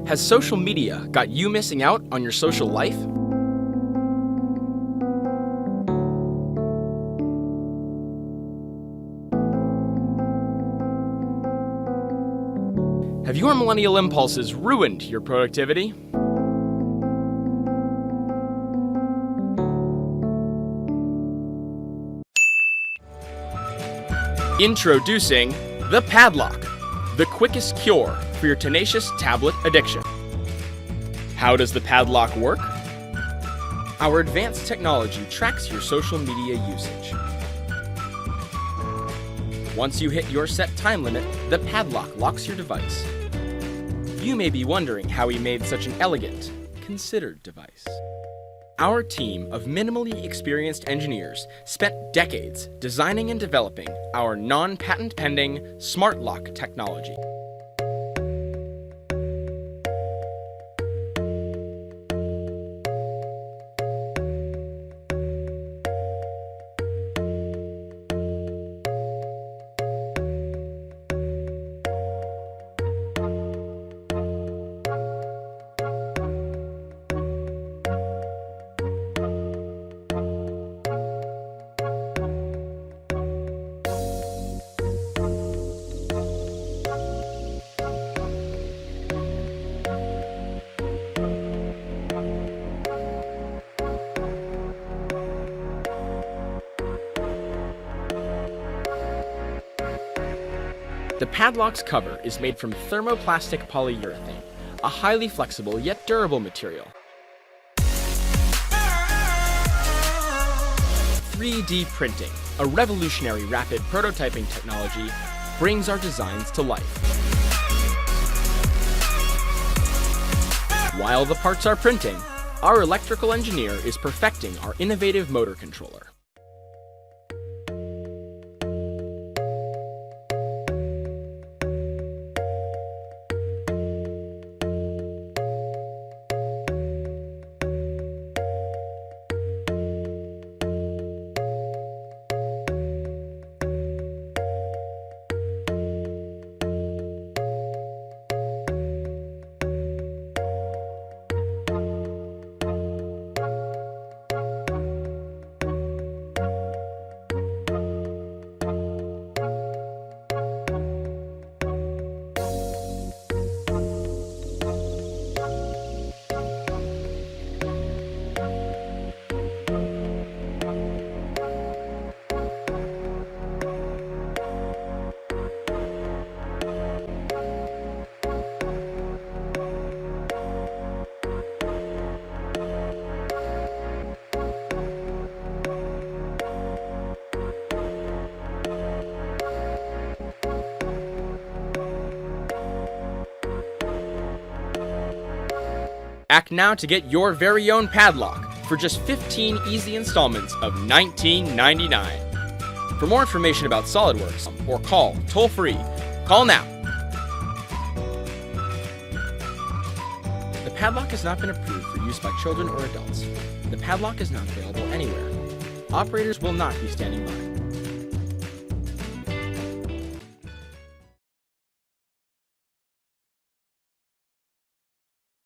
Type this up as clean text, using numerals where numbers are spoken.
Has social media got you missing out on your social life? Have your millennial impulses ruined your productivity? Introducing the PADLOCK, the quickest cure for your tenacious tablet addiction. How does the PADLOCK work? Our advanced technology tracks your social media usage. Once you hit your set time limit, the PADLOCK locks your device. You may be wondering how we made such an elegant, considered device. Our team of minimally experienced engineers spent decades designing and developing our non-patent pending smart lock technology. The PADLOCK's cover is made from thermoplastic polyurethane, a highly flexible yet durable material. 3D printing, a revolutionary rapid prototyping technology, brings our designs to life. While the parts are printing, our electrical engineer is perfecting our innovative motor controller. Act now to get your very own PADLOCK for just 15 easy installments of $19.99. For more information about SOLIDWORKS, or call toll-free. Call now. The PADLOCK has not been approved for use by children or adults. The PADLOCK is not available anywhere. Operators will not be standing by.